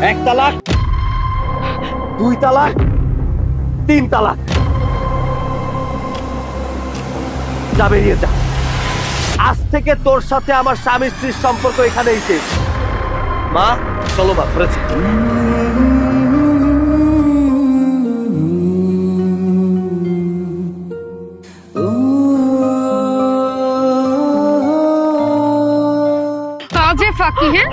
1 তালাক, 2 তালাক, 3 তালাক। যা বেরিয়ে যা। আজ থেকে তোর সাথে আমার স্বামী স্ত্রীর সম্পর্ক এখানেই শেষ। মা চলো মা, ঘরে চলো। কাজে ফাঁকি, হ্যাঁ?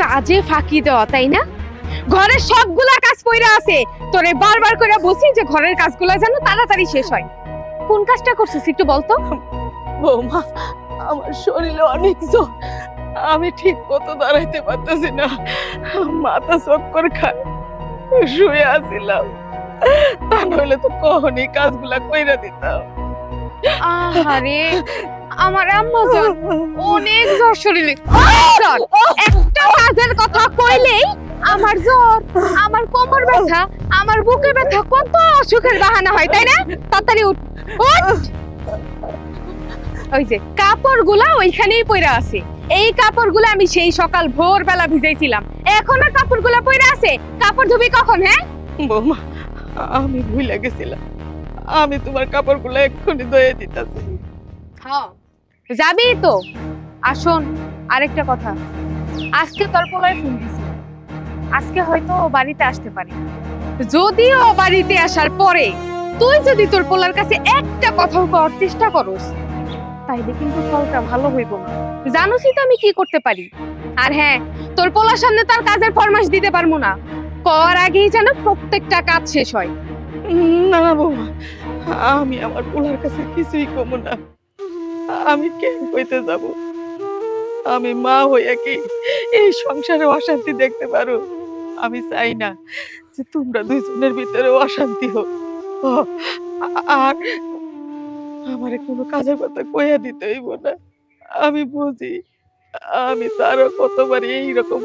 কাজে ফাঁকি দেওয়া, তাই না? ঘরের সবগুলা কাজ কইরা আছে, তোরে বারবার করে বলছি যে ঘরের কাজগুলা যেন তাড়াতাড়ি শেষ হয়। কোন কাজটা করছিস একটু বলতো? বৌমা, আমার শরীরে অনেক জ্বর, আমি ঠিক মতো দাঁড়াইতে পারতেছি না, মাথা চক্কর খায়, শুয়ে আসিলাম। তা নইলে তো কখনই কাজগুলা কইরা দিতাম। আহারে আমার আম্মা জান, অনেক জ্বর শরীরে। জ্বর, একটা কাজের কথা কইলেই আমার জ্বর, আমার কোমর ব্যথা, আমার বুকে ব্যথা, কত অসুখের বাহানা হয়, তাই না? তাড়াতাড়ি উঠ, উঠ। ওই যে কাপড়গুলা ওইখানেই পইরা আছে, এই কাপড়গুলো আমি সেই সকাল ভোরবেলা ভিজাইছিলাম, এখন আর কাপড়গুলা পইরা আছে। কাপড় ধুবি কখন? হ্যাঁ বৌমা, আমি ভুলে গেছিলাম, আমি তোমার কাপড়গুলো এক্ষুনি ধুয়ে দিতেছি। হ্যাঁ যাবি তো। আসুন, আরেকটা কথা, আজকে তোর পোলায় ফোন দিছি, আজকে হয়তো ও বাড়িতে আসতে পারে। যদি ও বাড়িতে আসার পরে তুই যদি তোর পোলার কাছে একটা কথাও করার চেষ্টা করস, তাইলে কিন্তু ফলটা ভালো হইব না। জানোসই তো আমি কি করতে পারি। আর হ্যাঁ, তোর পোলার সামনে তার কাজের ফরমাস দিতে পারবো না, কর আগেই যেন প্রত্যেকটা কাজ শেষ হয়। না না বৌমা, আমি আমার পোলার কাছে কিছুই কম না। আমি কেন কইতে যাব? আমি মা হইয়া কি এই সংসারে অশান্তি দেখতে পারো? আমি চাই না যে তোমরা দুইজনের ভিতরে অশান্তি হোক। আর আমারে কোনো কাজের কথা কইয়া দিতে হইব না। আমি বুঝি, আমি তারও কতবার এইরকম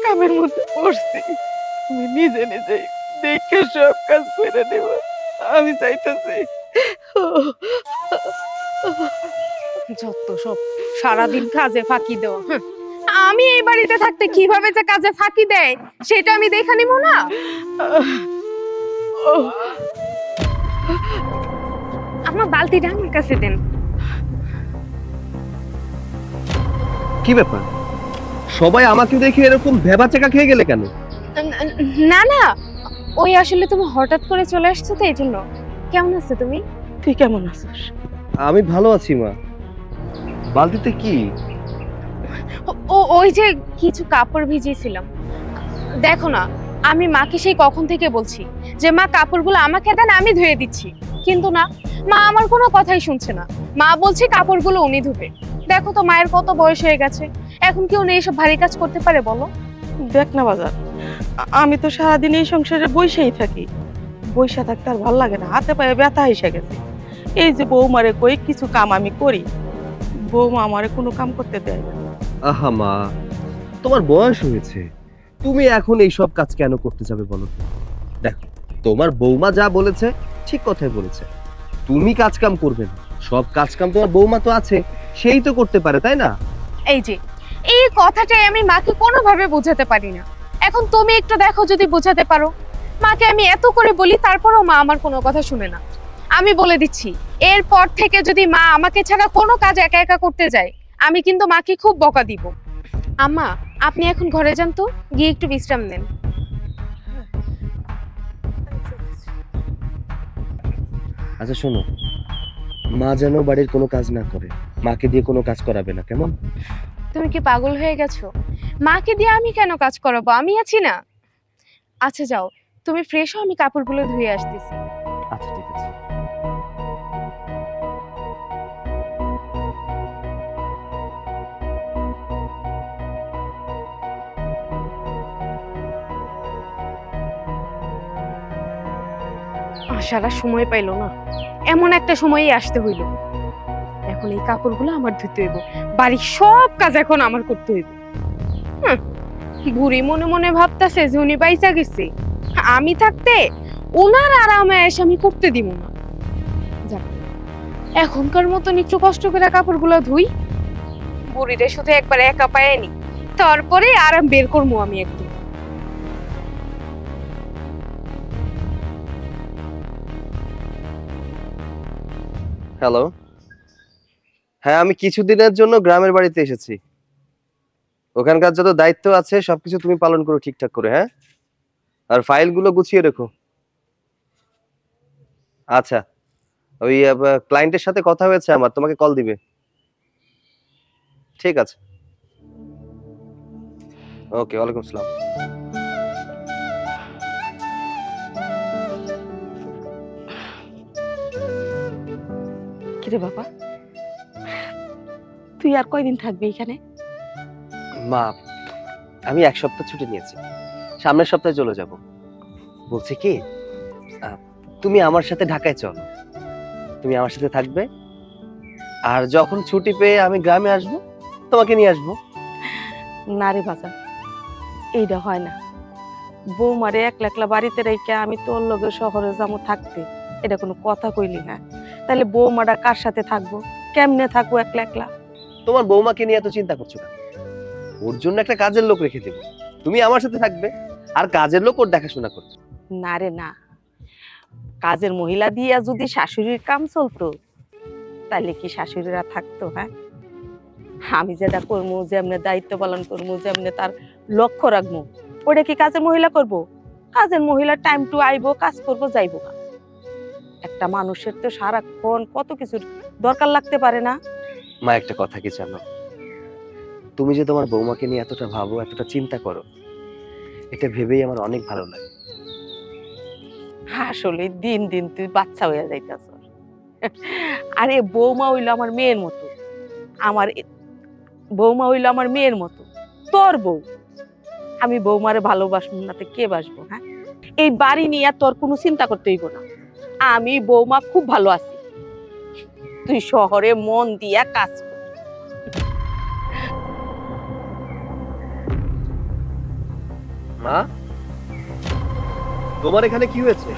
কামের মধ্যে পড়ছি। আমি নিজে নিজে দেখে সব কাজ করে নেব। আমি চাইতেছি যত সব সারাদিন কাজে ফাঁকি দেওয়া। আমি এই বাড়িতে থাকতে কিভাবে যে কাজে ফাঁকি দেয় সেটা আমি দেখে নিব না। আমার বালতিটা আমার কাছে দেন। কি ব্যাপার, সবাই আমাকে দেখে এরকম ভেবাচাকা খেয়ে গেলে কেন? না না, ওই আসলে তুমি হঠাৎ করে চলে আসছো তো এই জন্য। কেমন আছো তুমি? তুই কেমন আছিস? আমি ভালো আছি মা। বালতিতে কি? ওই যে কিছু কাপড় ভিজিয়েছিলাম। দেখো না, আমি মাকে সেই কখন থেকে বলছি যে মা কাপড়গুলো আমাকে দেন, আমি ধুয়ে দিচ্ছি, কিন্তু না, মা আমার কোনো কথাই শুনছে না। মা বলছে কাপড়গুলো উনি ধুবে। দেখো তো মায়ের কত বয়স হয়ে গেছে, এখন কি উনি এইসব ভারী কাজ করতে পারে বলো? দেখ না বাজার, আমি তো সারাদিন এই সংসারে বইসেই থাকি, বইসা থাকতে আর ভালো লাগে না, হাতে পায়ে ব্যথা এসে গেছে। এই যে বৌমারে কই কিছু কাম আমি করি, বৌমা আমারে কোনো কাম করতে দেয় না। আহা মা, তোমার বয়স হয়েছে, তুমি এখন এই সব কাজ কেন করতে যাবে বলো তো? দেখো, তোমার বৌমা যা বলেছে ঠিক কথাই বলেছে, তুমি কাজ কাম করবে না, সব কাজ কাম তোমার বৌমা তো আছে, সেই তো করতে পারে, তাই না? এই যে এই কথাটাই আমি মাকে কোনোভাবে বোঝাতে পারি না। এখন তুমি একটু দেখো যদি বোঝাতে পারো। মাকে আমি এত করে বলি, তারপরও মা আমার কোনো কথা শুনে না। আমি বলে দিচ্ছি, এরপর থেকে যদি মা আমাকে ছাড়া কোনো কাজ একা একা করতে যায়, আমি কিন্তু মাকে খুব বকা দিব। আম্মা, আপনি এখন ঘরে যান তো, গিয়ে একটু বিশ্রাম নেন। আচ্ছা শোনো, মা যেন বাড়ির কোনো কাজ না করে, মাকে দিয়ে কোনো কাজ করাবে না, কেমন? তুমি কি পাগল হয়ে গেছো? মাকে দিয়ে আমি কেন কাজ করাবো? আমি আছি না। আচ্ছা যাও, তুমি ফ্রেশ হও, আমি কাপড়গুলো ধুয়ে আসতেছি। আচ্ছা ঠিক আছে। আসার সময় পাইলো না, এমন একটা সময়ই আসতে হইল। এখন এই কাপড়গুলো আমার ধুতে হইব, বাড়ির সব কাজ এখন আমার করতে হইব। বুড়ি মনে মনে ভাবতাছে যে উনি বাইচা গেছে, আমি থাকতে ওনার আরামে এসে আমি করতে দিব না। যাক, এখনকার মতন একটু কষ্ট করে কাপড়গুলো ধুই, বুড়িরে শুধু একবার একা পায়ে নি, তারপরে আরাম বের করবো আমি একটু। হ্যালো, হ্যাঁ আমি কিছুদিনের জন্য গ্রামের বাড়িতে এসেছি। ওখানকার যত দায়িত্ব আছে সবকিছু তুমি পালন করো ঠিকঠাক করে, হ্যাঁ? আর ফাইলগুলো গুছিয়ে রেখো। আচ্ছা, ওই ক্লায়েন্টের সাথে কথা হয়েছে আমার, তোমাকে কল দিবে। ঠিক আছে, ওকে, ওয়ালাইকুম আসসালাম। কিরে বাবা, তুই আর কয়দিন থাকবি এখানে? মা, আমি 1 সপ্তাহ ছুটি নিয়েছি, সামনের সপ্তাহে চলে যাব। বলছি কি, তুমি আমার সাথে ঢাকায় চলো, তুমি আমার সাথে থাকবে, আর যখন ছুটি পেয়ে আমি গ্রামে আসব তোমাকে নিয়ে আসবো। না রে বাজার, এইটা হয় না। বৌমারে একলা একলা বাড়িতে রেখে আমি তোর লগে শহরে যাবো থাকতে, এটা কোনো কথা কইলি না। তাহলে বৌমাটা কার সাথে থাকবো, কেমনে থাকবো একলা একলা? তোমার বৌমাকে নিয়ে এত চিন্তা করছো না, ওর জন্য একটা কাজের লোক রেখে দেবো, তুমি আমার সাথে থাকবে, আর কাজের লোক ওর দেখাশোনা করবে। না রে না, কাজের মহিলা দিয়া যদি শাশুড়ির কাম চলতো তাহলে কি শাশুড়িরা থাকতো? হ্যাঁ, আমি যেটা করবো, যেমনে দায়িত্ব পালন করবো, যেমনে তার লক্ষ্য রাখবো, ওটা কি কাজের মহিলা করবো? কাজের মহিলা টাইম টু আইবো, কাজ করবো, যাইবো না। একটা মানুষের তো সারাক্ষণ কত কিছুর দরকার লাগতে পারে না? মা, একটা কথা কি জানো, তুমি যে তোমার বৌমাকে নিয়ে এতটা ভাবো, এতটা চিন্তা করো, এটা ভেবেই আমার অনেক ভালো লাগে। আসলে দিন দিন তুই বাচ্চা হয়ে যাইতাছ। আরে বৌমা হইলো আমার মেয়ের মতো, বৌমা হইলো আমার মেয়ের মতো, তোর বউ। আমি বৌমারে ভালোবাসবো না তো কে বাসবো? হ্যাঁ, এই বাড়ি নিয়ে তোর কোনো চিন্তা করতে হইব না, আমি বৌমা খুব ভালো আছি। তুই শহরে মন দিয়া কাজ কর। মা, তোমার এখানে কি হয়েছে?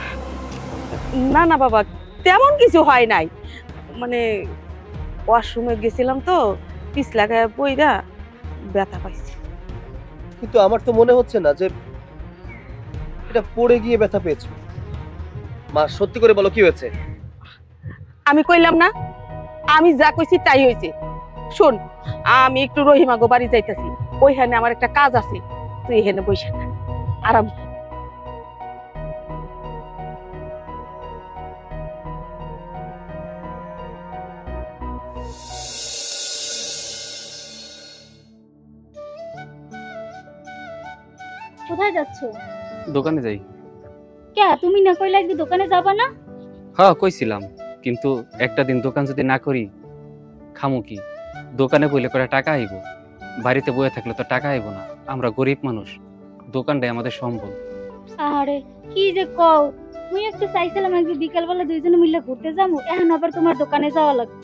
না না বাবা, তেমন কিছু হয় নাই, মানে ওয়াশরুমে গেছিলাম তো, পিছলা গায়ে বইরা ব্যথা পাইছি। কিন্তু আমার তো মনে হচ্ছে না যে এটা পড়ে গিয়ে ব্যথা পেয়েছো। মা, সত্যি করে বলো কি হয়েছে? আমি কইলাম না, আমি যা কইছি তাই হয়েছে। শোন, আমি একটু রহিমাগো বাড়ি যাইতেছি, ওইখানে আমার একটা কাজ আছে, তুই এখানে বসে থাক, আরাম। কোথায় যাচ্ছ? দোকানে যাই। কে, তুমি না কইলা আজকে দোকানে যাবা না? হ্যাঁ কইছিলাম, কিন্তু একটা দিন দোকান যদি না করি খামু কি? দোকানে বইলে করে টাকা আইব, বাড়িতে বয়ে থাকলে তো টাকা আইব না। আমরা গরিব মানুষ, দোকানটাই আমাদের সম্বল। আরে কি যে কও, মুই একটু চাইছিলাম আজকে বিকালবেলা দুইজনে মিলে ঘুরতে যাবো, এখন আবার তোমার দোকানে যাওয়া লাগবে।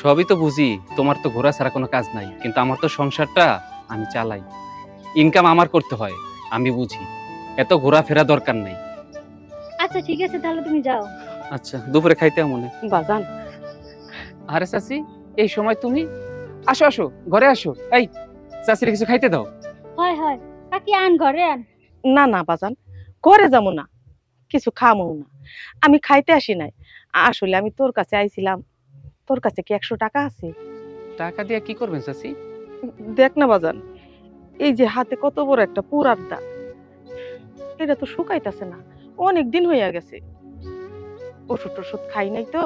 সবই তো বুঝি, তোমার তো ঘোরা ছাড়া কোনো কাজ নাই, কিন্তু আমার তো সংসারটা আমি চালাই, ইনকাম আমার করতে হয়, আমি বুঝি। এত ঘোরাফেরা দরকার নাই। আচ্ছা ঠিক আছে, তাহলে তুমি যাও। আচ্ছা, দুপুরে খাইতে মনে। বাজান, আরে চাচি, এই সময় তুমি? আসো আসো, ঘরে আসো। এই চাচির কিছু খাইতে দাও। হয় হয়, কাকি আন, ঘরে আন। না না বাজান, ঘরে যাবো না, কিছু খামো না, আমি খাইতে আসি নাই। আসলে আমি তোর কাছে আইছিলাম, তোর কাছে কি 100 টাকা আছে? টাকা দিয়ে কি করবেন চাচি? দেখ না বাজান, এই যে হাতে কত বড় একটা পুরার দাগ, এটা তো শুকাইতেছে না, অনেক দিন হইয়া গেছে। ওষুধ টষুধ খাই নাই তো,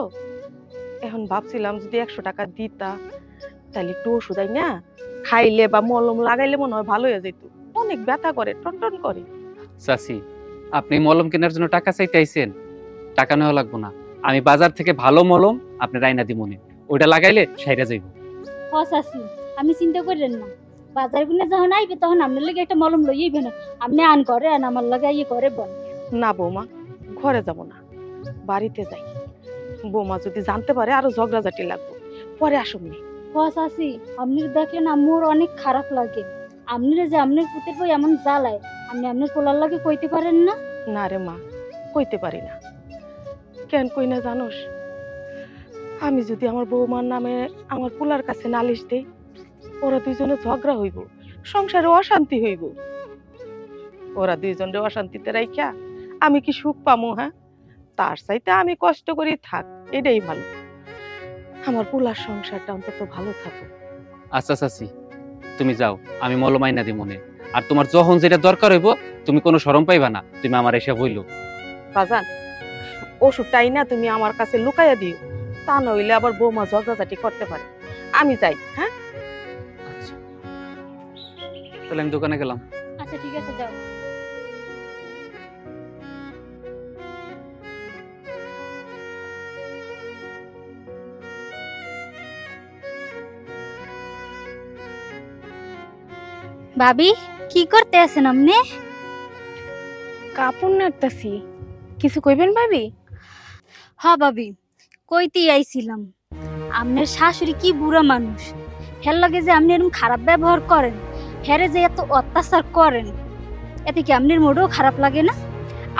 এখন ভাবছিলাম যদি 100 টাকা দিতা তাহলে একটু ওষুধ আই না খাইলে বা মলম লাগাইলে মনে হয় ভালো হয়ে যেত। অনেক ব্যথা করে, টনটন করে। চাচি, আপনি মলম কেনার জন্য টাকা চাইতে আইছেন? টাকা নেওয়া লাগবো না, আমি বাজার থেকে ভালো মলম আপনি রাইনা দিমুনি, ওইটা লাগাইলে সাইরা যাইব। হ চাচি, আমি চিন্তা করেন না, বাজার গুনে যখন আইবে তখন আপনার লাগে একটা মলম লইয়াইবে না, আপনি আন, ঘরে আন, আমার লাগে ইয়ে করে বল। না বৌমা, ঘরে যাব না, বাড়িতে যাই। বৌমা যদি জানতে পারে আরো ঝগড়াঝাটি লাগবো, পরে আসুমনি। হ চাচি, আপনি দেখলেন আম্মুর অনেক খারাপ লাগে, আপনারা যে আপনার পুতের বই এমন জ্বালায় আপনি আপনার পোলার লাগে কইতে পারেন না? না রে মা, কইতে পারি না। কেন কই না জানোস, আমি যদি আমার বৌমার নামে আমার পোলার কাছে নালিশ দেই, ওরা দুইজনে ঝগড়া হইব, সংসারে অশান্তি হইব। ওরা দুইজনে অশান্তিতে রাইখা আমি কি সুখ পামু? হ্যাঁ, তার চাইতে আমি কষ্ট করি থাক, এটাই ভালো। আমার পোলার সংসারটা অন্তত ভালো থাকুক। আচ্ছা চাচি, তুমি যাও, আমি মলম আইনা দিই মনে। আর তোমার যখন যেটা দরকার হইব তুমি কোনো শরম পাইবা না, তুমি আমার এসে বইলো। বাজান, ওষুধটাই না তুমি আমার কাছে লুকাইয়া দিও, তা নইলে আবার বৌমা ঝগড়াঝাটি করতে পারে। আমি যাই। হ্যাঁ, আচ্ছা, তাহলে আমি দোকানে গেলাম। আচ্ছা ঠিক আছে, যাও। ভাবি, কি করতে আছেন আপনি? কাপড় নাড়তাছি। কিছু কইবেন ভাবি? হ ভাবি, কইতেই আইছিলাম, আপনার শাশুড়ি কি বুড়া মানুষ। হের লাগে যে আপনি এরকম খারাপ ব্যবহার করেন, হেরে যে এত অত্যাচার করেন, এতে কি আপনার মোটেও খারাপ লাগে না?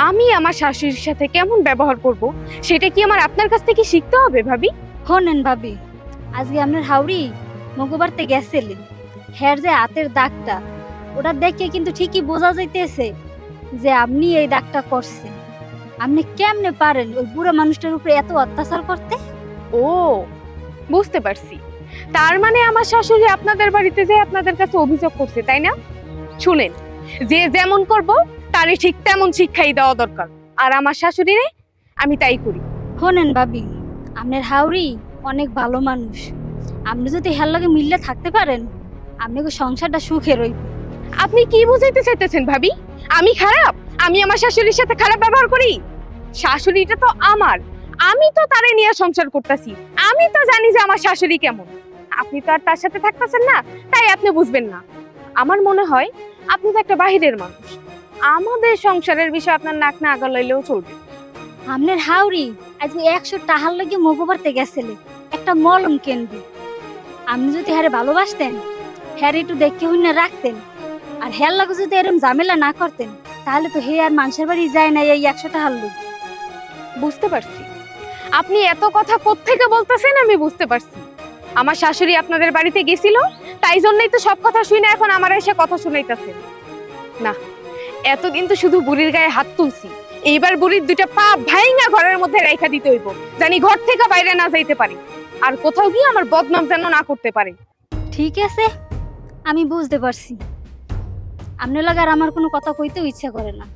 আমি আমার শাশুড়ির সাথে কেমন ব্যবহার করব সেটা কি আমার আপনার কাছ থেকে শিখতে হবে ভাবি? শোনেন ভাবি, আজকে আপনার হাওড়ি মঙ্গলবারতে গেছিলেন, হের যে হাতের দাগটা, ওটা দেখে কিন্তু ঠিকই বোঝা যাইতেছে যে আপনি এই দাগটা করছেন। আপনি কেমনে পারেন ওই বুড়া মানুষটার উপরে এত অত্যাচার করতে? ও, বুঝতে পারছি। তার মানে আমার শাশুড়ি আপনাদের বাড়িতে যে আপনাদের কাছে অভিযোগ করছে, তাই না? শুনেন, যে যেমন করব তারই ঠিক তেমন শিক্ষাই দেওয়া দরকার। আর আমার শাশুড়িরে আমি তাই করি। শোনেন ভাবি, আপনার হাওড়ি অনেক ভালো মানুষ। আপনি যদি হের লগে মিললে থাকতে পারেন, আপনাকে সংসারটা সুখে রইব। আপনি কি বুঝাইতে চাইতেছেন ভাবি? আমি খারাপ? আমি আমার শাশুড়ির সাথে খারাপ ব্যবহার করি? শাশুড়িটা তো আমার, আমি তো তারে নিয়ে সংসার করতেছি, আমি তো জানি যে আমার শাশুড়ি কেমন। আপনি তো আর তার সাথে থাকতেছেন না, তাই আপনি বুঝবেন না। আমার মনে হয় আপনি তো একটা বাহিরের মানুষ, আমাদের সংসারের বিষয়ে আপনার নাক না আগালাইলেও চলবে। আপনার হাওড়ি আজকে 100 টাকার লগে মগবারতে গেছিলে একটা মলম কিনবে। আপনি যদি হ্যারে ভালোবাসতেন, হ্যারে একটু দেখে হইনা রাখতেন, আর হের লগে যদি এরকম ঝামেলা না করতেন, তাহলে তো হে আর মানুষের বাড়ি যায় না এই 100 টাকার লোক। বুঝতে পারছি আপনি এত কথা কোত্থেকে বলতেছেন, আমি বুঝতে পারছি। আমার শাশুড়ি আপনাদের বাড়িতে গেছিল, তাই জন্যই তো সব কথা শুনে এখন আমার এসে কথা শুনাইতেছেন। না, এতদিন তো শুধু বুড়ির গায়ে হাত তুলছি, এইবার বুড়ির দুইটা পা ভাইঙ্গা ঘরের মধ্যে রাইখা দিতে হইব, জানি ঘর থেকে বাইরে না যাইতে পারি, আর কোথাও গিয়ে আমার বদনাম যেন না করতে পারে। ঠিক আছে, আমি বুঝতে পারছি। আপনার লগে আর আমার কোনো কথা কইতেও ইচ্ছা করে না।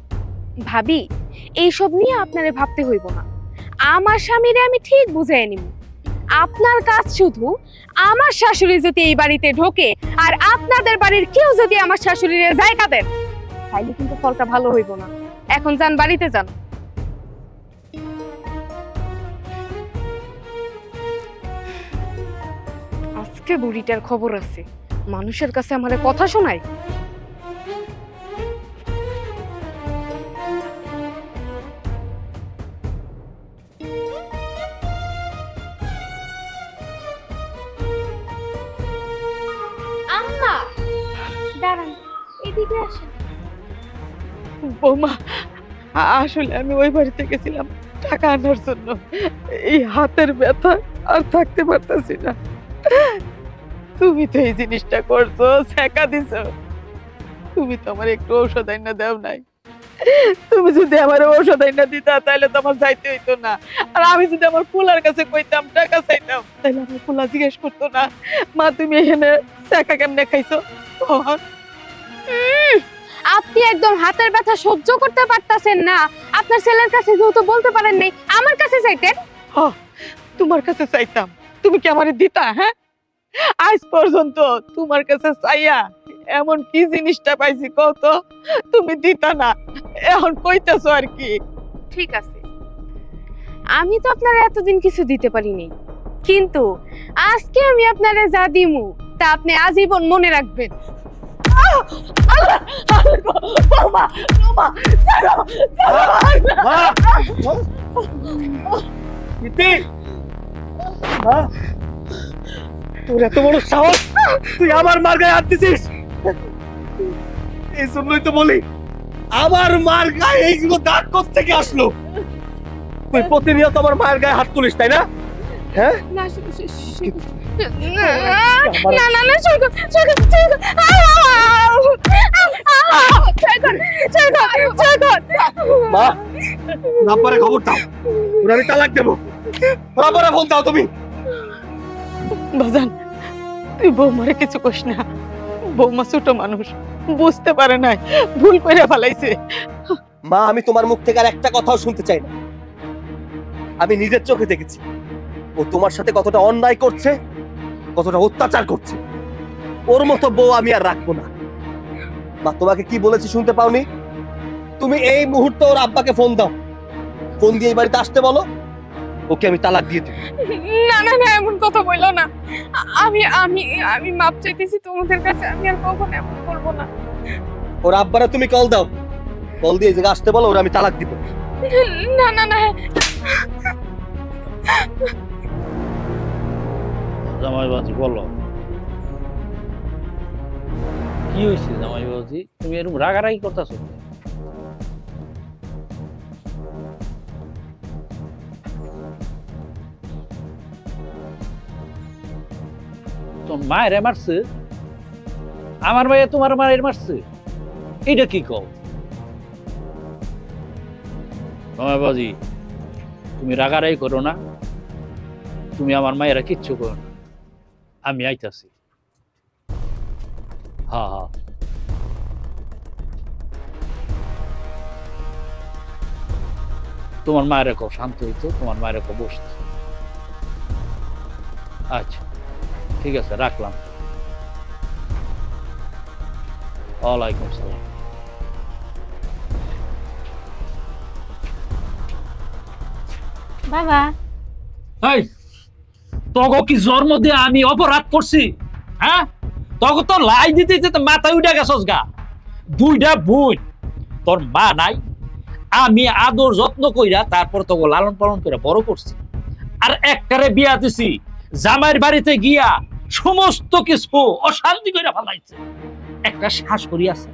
ভাবি, এইসব নিয়ে আপনারে ভাবতে হইব না। আমার স্বামীরে আমি ঠিক বুঝাই নিব। আপনার কাজ শুধু আমার শাশুড়ি যদি এই বাড়িতে ঢোকে আর আপনাদের বাড়ির কেউ যদি আমার শাশুড়ির জায়গা দেন, তাইলে কিন্তু ফলটা ভালো হইব না। এখন যান, বাড়িতে যান। আজকে বুড়িটার খবর আছে, মানুষের কাছে আমারে কথা শোনায়। আম্মা দাঁড়ান, এদিকে আসেন। বৌমা, আসলে আমি ওই বাড়িতে গেছিলাম টাকা আনার জন্য। এই হাতের ব্যথা আর থাকতে পারতাছি না। তুমি তো এই জিনিসটা করছো, ছেঁকা দিছো। তুমি তো আমার একটু ঔষধ আইনা দাও নাই। তুমি যদি আমার ঔষধ আইনা দিতা তাহলে তো আমার যাইতে হইতো না। আর আমি যদি আমার পোলার কাছে কইতাম, টাকা চাইতাম, তাহলে আমার পোলা জিজ্ঞেস করতো না, মা তুমি এখানে ছেঁকা কেমনে খাইছো? আপনি একদম হাতের ব্যথা সহ্য করতে পারতাছেন না, আপনার ছেলের কাছে যেহেতু বলতে পারেন নাই, আমার কাছে চাইতেন। তোমার কাছে চাইতাম, তুমি কি আমারে দিতা? হ্যাঁ, আজ পর্যন্ত তোমার কাছে চাইয়া এমন কি জিনিসটা পাইছি কত তুমি দিতা না, এখন কইতাছো আর কি? ঠিক আছে, আমি তো আপনারা এতদিন কিছু দিতে পারিনি, কিন্তু আজকে আমি আপনারে যা দিমু তা আপনি আজীবন মনে রাখবেন। তোর এত বড় সাহস, তুই আমার মার গায়ে হাত দিছিস? এই জন্যই তো বলি আমার মার গায়ে এইগুলো দাগ কোত্থেকে আসলো? তুই প্রতিনিয়ত আমার মায়ের গায়ে হাত তুলিস তাই না? হ্যাঁ না না না না সৈকত সৈকত সৈকত মা রাব্বারে খবর দাও, ওরা আমি তালাক দেবো। রাব্বারে ফোন দাও তুমি। বাজান তুই বৌমারে কিছু কইস না, বৌমা ছোট মানুষ বুঝতে পারে নাই, ভুল করে ফেলাইছে। মা আমি তোমার মুখ থেকে আর একটা কথাও শুনতে চাই না। আমি নিজের চোখে দেখেছি ও তোমার সাথে কতটা অন্যায় করছে, কতটা অত্যাচার করছে। ওর মতো বউ আমি আর রাখবো না। মা তোমাকে কি বলেছি শুনতে পাওনি? তুমি এই মুহূর্তে ওর আব্বাকে ফোন দাও, ফোন দিয়ে এই বাড়িতে আসতে বলো, ওকে আমি তালাক দিয়ে দেব। না না না এমন কথা বললো না। আমি আমি আমি মাপ চাইতেছি তোমাদের কাছে, আমি আর কখনো এমন করবো না। ওর আব্বারে তুমি কল দাও, কল দিয়ে এই জায়গায় আসতে বলো, ওরা আমি তালাক দিব। না না না জামাই বাজি বলো কি হয়েছে? জামাই বাজি তুমি এরকম রাগারাগি করতেছো? তোর মায়ের মারছে? আমার ভাইয়া তোমার মায়ের মারছে? এটা কি কও জামাই বাজি? তুমি রাগারাগি করো না, তুমি আমার মায়েরা কিচ্ছু করো না, আমি আইতাছি। হ্যাঁ হ্যাঁ তোমার মায়ের কো শান্ত হইতো, তোমার মায়ের কো বসতো। আচ্ছা ঠিক আছে রাখলাম। ওয়ালাইকুম সালাম। বাবা এই তগো কি জন্ম দিয়ে আমি অপরাধ করছি? হ্যাঁ তগো তো লাই দিতে যেতে মাথায় উঠে গেছস গা। দুইটা বোন, তোর মা নাই, আমি আদর যত্ন কইরা তারপর তোকে লালন পালন করে বড় করছি। আর একটারে বিয়া দিছি, জামাইয়ের বাড়িতে গিয়া সমস্ত কিছু অশান্তি করে ফেলাইছে। একটা শাশুড়ি আছে,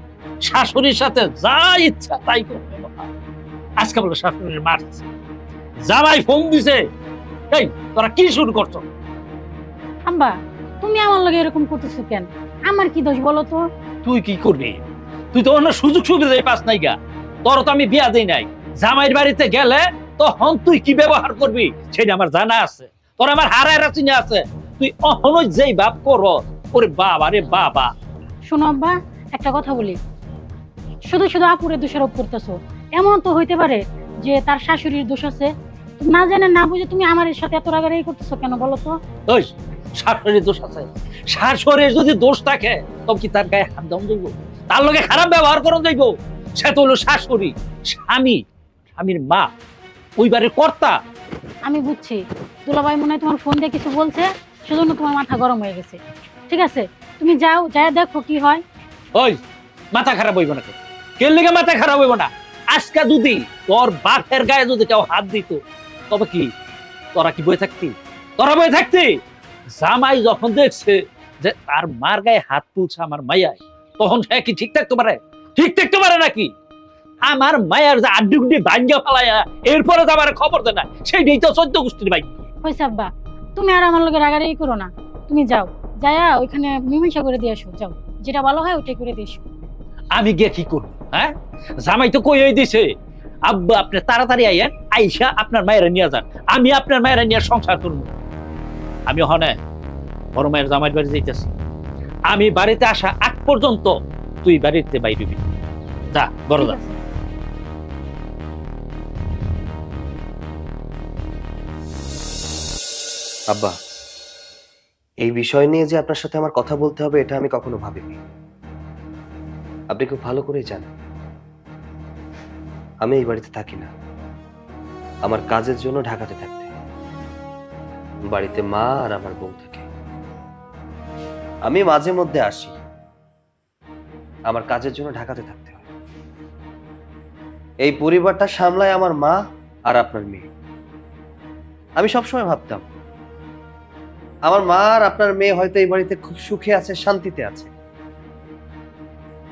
শাশুড়ির সাথে যা ইচ্ছা তাই করবে। আজকে বলে শাশুড়ির মারছে, জামাই ফোন দিছে। এই তোরা কি শুরু করছো? আম্বা তুমি আমার লগে এরকম করতেছো কেন? আমার কি দোষ বলো তো? তুই কি করবি? তুই তো অন্য সুযোগ সুবিধা পাস নাই গা। তোর তো আমি বিয়া দেই নাই। জামাইয়ের বাড়িতে গেলে তখন তুই কি ব্যবহার করবি সেটা আমার জানা আছে। তোর আমার হারায় চিনে আছে। তুই অহনো যেই বাপ কর, ওরে বাবা রে বাবা। শোনো আব্বা, একটা কথা বলি, শুধু শুধু আপুরে দোষারোপ করতেছো। এমন তো হইতে পারে যে তার শাশুড়ির দোষ আছে, না জানে না বুঝে তুমি আমার সাথে এত রাগারাগি করতেছো কেন বলো তো? ওই শাশুড়ির দোষ আছে, শাশুড়ির যদি দোষ থাকে তবে কি তার গায়ে হাত দেওয়া যাইব? তার লগে খারাপ ব্যবহার করা যাইব? সে তো হলো শাশুড়ি, স্বামী, স্বামীর মা, ওই বাড়ির কর্তা। আমি বুঝছি দুলাভাই মনে হয় তোমার ফোন দিয়ে কিছু বলছে, সেজন্য তোমার মাথা গরম হয়ে গেছে। ঠিক আছে তুমি যাও, যাই দেখো কি হয়। ওই মাথা খারাপ হইব না, কে লেগে মাথা খারাপ হইব না? আজকে যদি তোর বাপের গায়ে যদি কেউ হাত দিত তবে কি তোরা কি বই থাকতি? তোরা বই থাকতি? জামাই যখন দেখছে যে তার মার গায়ে হাত তুলছে আমার মাইয়ায়, তখন সে কি ঠিক থাকতে পারে? ঠিক থাকতে পারে নাকি? আমার মায়ের যে আড্ডি গুড্ডি ভাঙ্গা ফেলাইয়া এরপরে যাবার খবর দেয় না, সেইটাই তো 14 গোষ্ঠীর ভাই। হয়েছে আব্বা, তুমি আর আমার লগে রাগারাগি করো না। তুমি যাও, যায়া ওইখানে মীমাংসা করে দিয়ে আসো। যাও, যেটা ভালো হয় ওটাই করে দিয়ে এসো। আমি গিয়ে কি করবো? হ্যাঁ জামাই তো কই দিছে আব্বা আপনি তাড়াতাড়ি আইয়েন, আইসা আপনার মায়েরা নিয়ে যান, আমি আপনার মায়েরা নিয়ে সংসার করবো। আমি ওখানে বড় মায়ের জামাইয়ের বাড়ি যাইতেছি। আমি বাড়িতে আসা আগ পর্যন্ত তুই বাড়িতে বাইরবি। যা বড় যা। আব্বা এই বিষয় নিয়ে যে আপনার সাথে আমার কথা বলতে হবে এটা আমি কখনো ভাবিনি। আপনি খুব ভালো করেই জানেন আমি এই বাড়িতে থাকি না, আমার কাজের জন্য ঢাকাতে থাকতে। বাড়িতে মা আর আমার বউ থাকে। আমি মাঝে মধ্যে আসি, আমার কাজের জন্য ঢাকাতে থাকতে হয়। এই পরিবারটা সামলায় আমার মা আর আপনার মেয়ে। আমি সবসময় ভাবতাম আমার মা আর আপনার মেয়ে হয়তো এই বাড়িতে খুব সুখে আছে, শান্তিতে আছে।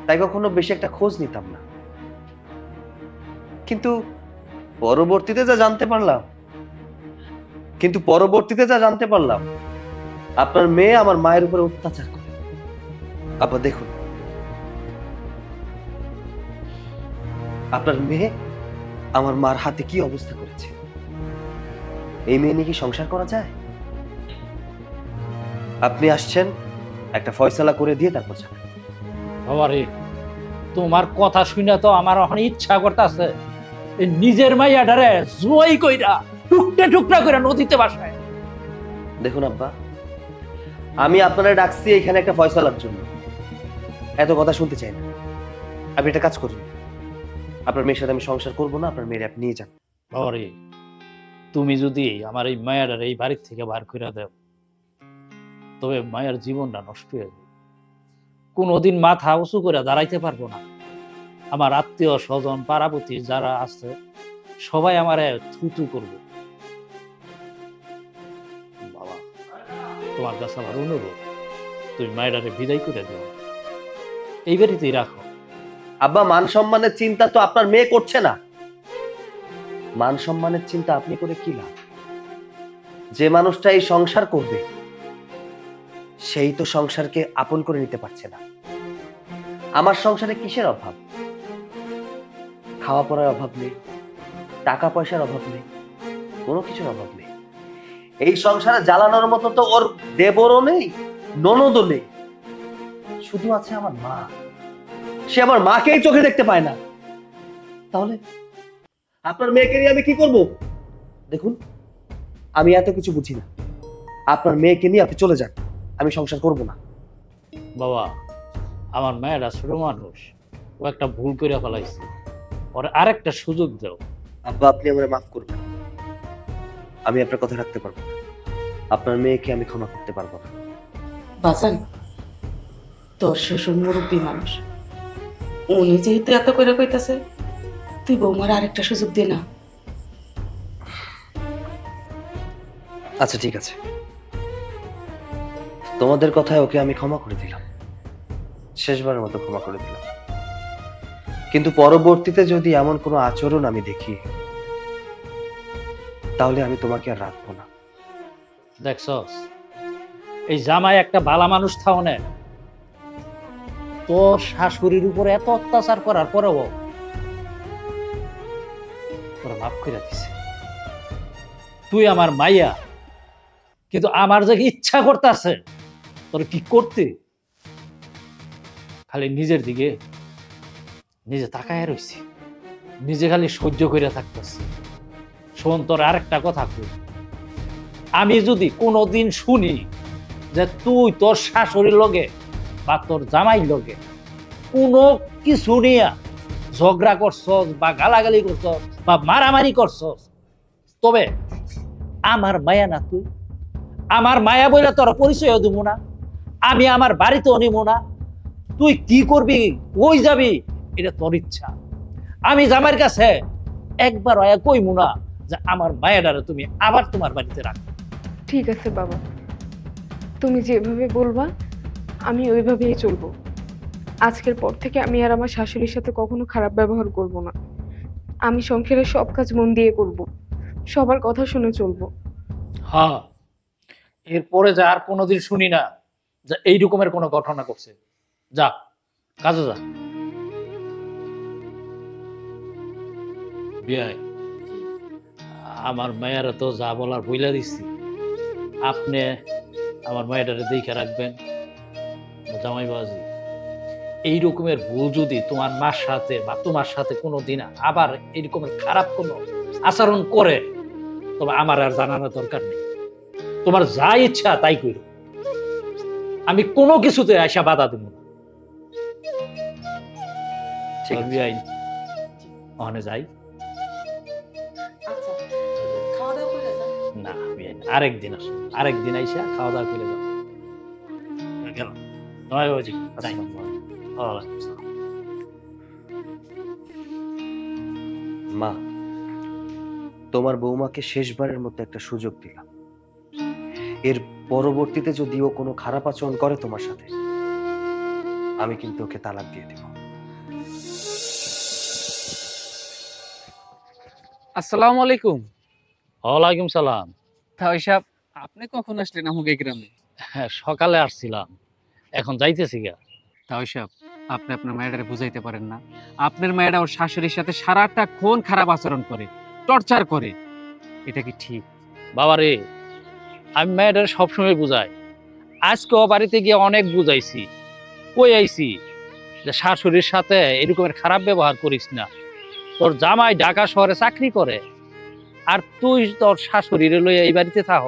তাই কখনো বেশি একটা খোঁজ নিতাম না। কিন্তু পরবর্তীতে যা জানতে পারলাম আপনার মেয়ে আমার মায়ের উপরে অত্যাচার করে। আবার দেখুন, আপনার মেয়ে আমার মার হাতে কি অবস্থা করেছে। এই মেয়ে নিয়ে কি সংসার করা যায়? আপনি আসছেন একটা ফয়সালা করে দিয়ে তারপর যাবেন। বাবারে, তোমার কথা শুনে তো আমার এখন ইচ্ছা করতেছে নিজের মাইয়াটারে জুয়াই কইরা টুকটা টুকরা করে নদীতে বাসায়। দেখুন আব্বা, আমি আপনারা ডাকছি এখানে একটা ফয়সালার জন্য, এত কথা শুনতে চাই না। আপনি একটা কাজ করুন, আপনার মেয়ের সাথে আমি সংসার করবো না, আপনার মেয়ের আপনি নিয়ে যান। বাবারে, তুমি যদি আমার এই মায়াটার এই বাড়ির থেকে বার করে দাও, তবে মায়ের জীবনটা নষ্ট হয়ে যাবে। কোনোদিন মাথা উঁচু করে দাঁড়াইতে পারবো না। আমার আত্মীয় স্বজন পাড়াপতি যারা আছে সবাই আমারে থুতু করবে। বাবা, তোমার কাছে আমার অনুরোধ, তুমি মায়েরারে বিদায় করে দাও, এই বাড়িতেই রাখো। আব্বা, মান সম্মানের চিন্তা তো আপনার মেয়ে করছে না। মান সম্মানের চিন্তা আপনি করে কি লাভ? যে মানুষটা এই সংসার করবে সেই তো সংসারকে আপন করে নিতে পারছে না। আমার সংসারে কিসের অভাব? খাওয়া পড়ার অভাব নেই, টাকা পয়সার অভাব নেই, কোনো কিছুর অভাব নেই। এই সংসারে জ্বালানোর মতো তো ওর দেবরও নেই, ননদও নেই, শুধু আছে আমার মা। সে আমার মাকেই চোখে দেখতে পায় না। তাহলে আপনার মেয়েকে নিয়ে আমি কি করব? দেখুন, আমি এত কিছু বুঝি না। আপনার মেয়েকে নিয়ে আপনি চলে যান, আমি সংসার করব না। বাবা, আমার মায়েরা ছোট মানুষ, ও একটা ভুল করে ফেলাইছে, ওর আরেকটা সুযোগ দাও। আব্বা, আপনি আমাকে মাফ করবেন, আমি আপনার কথা রাখতে পারবো না। আপনার মেয়েকে আমি ক্ষমা করতে পারবো না। বাজান, তোর শ্বশুর মুরব্বী মানুষ, উনি যেহেতু এত করে কইতাছে, তুই বৌমার আরেকটা সুযোগ দে না। আচ্ছা ঠিক আছে, তোমাদের কথায় ওকে আমি ক্ষমা করে দিলাম, শেষবারের মতো ক্ষমা করে দিলাম। কিন্তু পরবর্তীতে যদি এমন কোনো আচরণ আমি দেখি, তাহলে আমি তোমাকে আর রাখবো না। দেখছস, এই জামাই একটা ভালা মানুষ থাও না, তোর শাশুড়ির উপরে এত অত্যাচার করার পরেও তোরা মাফ করে দিছে। তুই আমার মাইয়া, কিন্তু আমার যে ইচ্ছা করতেছে তোর কি করতে, খালি নিজের দিকে নিজে তাকায় রয়েছি, নিজে খালি সহ্য করে থাকতেছি। শোন, তোর আরেকটা কথা কই, আমি যদি কোনোদিন শুনি যে তুই তোর শাশুড়ির লগে বা তোর জামাইর লগে কোনো কিছু নিয়ে ঝগড়া করছস বা গালাগালি করছস বা মারামারি করছস, তবে আমার মায়া না তুই, আমার মায়া বলে তোর পরিচয় দিব না, আমি আমার বাড়িতেও নিব না। তুই কি করবি, কই যাবি, এটা তোর ইচ্ছা। আমি জামাইয়ের কাছে একবার কইমু না যে আমার মায়াডারে তুমি আবার তোমার বাড়িতে রাখো। ঠিক আছে বাবা, তুমি যেভাবে বলবা আমি ওইভাবেই চলবো। আজকের পর থেকে আমি আর আমার শাশুড়ির সাথে কখনো খারাপ ব্যবহার করব না। আমি সংসারের সব কাজ মন দিয়ে করব, সবার কথা শুনে চলবো। হ্যাঁ, এরপরে যা আর কোনোদিন শুনি না যে এই রকমের কোনো ঘটনা করছে। যা কাজে যা। বিয়াই, আমার মায়েরা তো যা বলার বইলা দিচ্ছি, আপনি আমার মায়েরারে দেখে রাখবেন। জামাই বাবাজি, এই রকমের ভুল যদি তোমার মার সাথে বা তোমার সাথে কোনোদিন আবার এইরকমের খারাপ কোনো আচরণ করে, তবে আমার আর জানানোর দরকার নেই। তোমার যা ইচ্ছা তাই করো, আমি কোনো কিছুতে আশা বাধা দেব না। ঠিক আছে। বিয়াই, ওখানে যাই খাওয়া দাওয়া করে যা। না, বিয়াই আরেকদিন আসো, আরেকদিন আইসা খাওয়া দাওয়া করে যাও। গেল নয় বাজি, যাই। ওয়ালাইকুম আসসালাম। মা, তোমার বৌমাকে শেষবারের মতো একটা সুযোগ দিলাম। এর পরবর্তীতে যদি ও কোনো খারাপ আচরণ করে তোমার সাথে, আমি কিন্তু ওকে তালাক দিয়ে দেব। আসসালামু আলাইকুম। ওয়ালাইকুম সালাম। তাই সাহেব, আপনি কখন আসলেন আমাকে গ্রামে? হ্যাঁ, সকালে আসছিলাম, এখন যাইতেছি গা। তাই সাহেব, আপনি আপনার মায়েরারে বুঝাইতে পারেন না? আপনার মায়েরা ওর শাশুড়ির সাথে সারাটা ক্ষণ খারাপ আচরণ করে, টর্চার করে। এটা কি ঠিক? বাবারে, আমি মেয়েটার সবসময় বুঝাই। আজকেও বাড়িতে গিয়ে অনেক বুঝাইছি, কই আইছি যে শাশুড়ির সাথে এরকমের খারাপ ব্যবহার করিস না। তোর জামাই ঢাকা শহরে চাকরি করে, আর তুই তোর শাশুড়িরে লইয়া এই বাড়িতে থাক,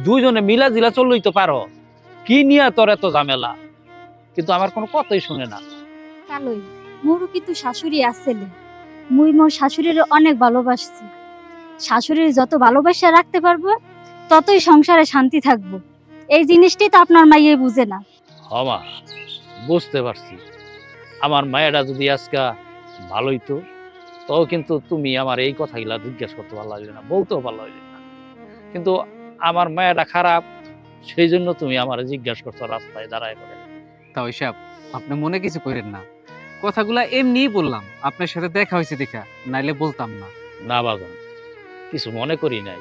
দুইজনে মিলা জিলা চললেই তো পারো, কি নিয়ে তোর এত ঝামেলা? কিন্তু আমার কোনো কথাই শুনে না। কালই মোরও কিন্তু শাশুড়ি আসছিল, মুই মোর শাশুড়ির অনেক ভালোবাসছি। শাশুড়ির যত ভালোবাসা রাখতে পারবো ততই সংসারে শান্তি থাকবো। এই জিনিসটি তো আপনার মাইয়ে বুঝে না। হমা, বুঝতে পারছি। আমার মায়েরা যদি আজকা ভালোই তো, তাও কিন্তু তুমি আমার এই কথাগুলা জিজ্ঞাসা করতে ভালো লাগবে না, বলতেও ভালো লাগবে না। কিন্তু আমার মায়েরা খারাপ, সেই জন্য তুমি আমার জিজ্ঞাসা করছো রাস্তায় দাঁড়ায় করে। তাই সাহেব, আপনি মনে কিছু করেন না, কথাগুলা এমনিই বললাম, আপনার সাথে দেখা হয়েছে দেখা, নাইলে বলতাম না। না বাজান, কিছু মনে করি নাই।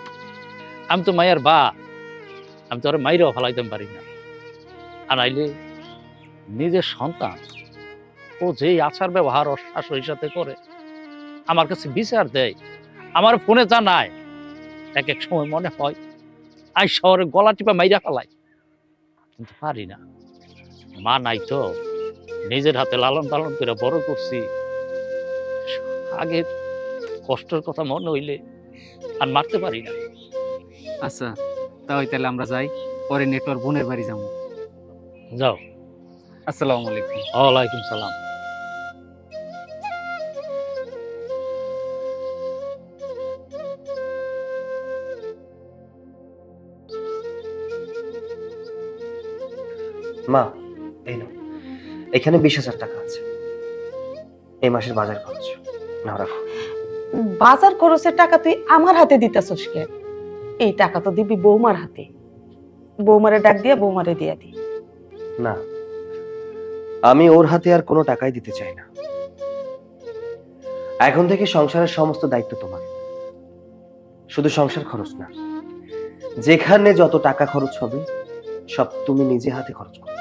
আমি তো মায়ের বা, আমি তো আর মাইরেও ফেলাইতে পারি না। আর নাইলে নিজের সন্তান ও যে আচার ব্যবহার ওর শাশুড়ির সাথে করে, আমার কাছে বিচার দেয়, আমার ফোনে জানায়, এক এক সময় মনে হয় আই শহরে গলা টিপা মাইরা ফেলাই, কিন্তু পারি না। মা নাই তো, নিজের হাতে লালন পালন করে বড় করছি। আগে কষ্টের কথা মনে হইলে আর মারতে পারি না। আচ্ছা, তাহলে আমরা যাই, পরে নেটওয়ার্ক বোনের বাড়ি যাবো। যাও। আসসালামু আলাইকুম। ওয়ালাইকুম সালাম। মা, এই নাও, এখানে 20,000 টাকা আছে, এই মাসের বাজার খরচ। নাও রাখো। বাজার খরচের টাকা তুই আমার হাতে দিতেছস কেন? এই টাকা তো দিবি বৌমার হাতে। বৌমারে ডাক দিয়া বৌমারে দিয়া দি। না, আমি ওর হাতে আর কোনো টাকাই দিতে চাই না। এখন থেকে সংসারের সমস্ত দায়িত্ব তোমার। শুধু সংসার খরচ না, যেখানে যত টাকা খরচ হবে সব তুমি নিজে হাতে খরচ করবে।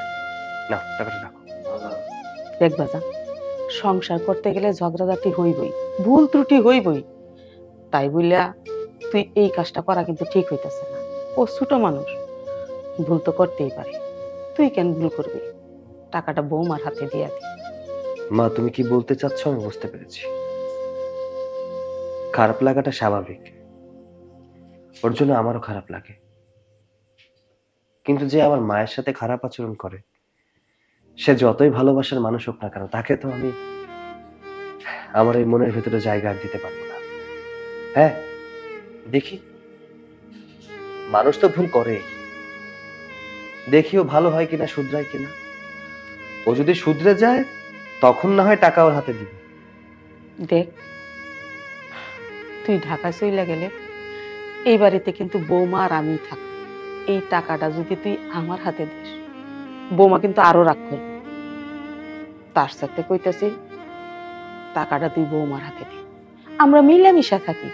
না, টাকাটা রাখো। দেখ বাজা, সংসার করতে গেলে ঝগড়াঝাটি হইবই, ভুল ত্রুটি হইবই। তাই বইলা তুই এই কাজটা করা কিন্তু ঠিক হইতেছে না। ও ছোট মানুষ, ভুল তো করতেই পারে। তুই কেন ভুল করবি? টাকাটা বৌমার হাতে দিয়া দি। মা, তুমি কি বলতে চাচ্ছ আমি বুঝতে পেরেছি। খারাপ লাগাটা স্বাভাবিক, ওর জন্য আমারও খারাপ লাগে। কিন্তু যে আমার মায়ের সাথে খারাপ আচরণ করে, সে যতই ভালোবাসার মানুষ হোক না কেন, তাকে তো আমি আমার এই মনের ভেতরে জায়গা আর দিতে পারবো না। হ্যাঁ, দেখি, মানুষ তো ভুল করে, দেখিও ভালো হয় কিনা, শুধরায় কিনা। ও যদি শুধরে যায় তখন না হয় টাকা ওর হাতে দিব। দেখ, তুই ঢাকা চইলা গেলে এই বাড়িতে কিন্তু বৌমা আর আমি থাক। এই টাকাটা যদি তুই আমার হাতে দিস, বৌমা কিন্তু আরো রাগ করবে। তার সাথে কইতাছি, টাকাটা তুই বৌমার হাতে দি, আমরা মিলামিশা থাকি।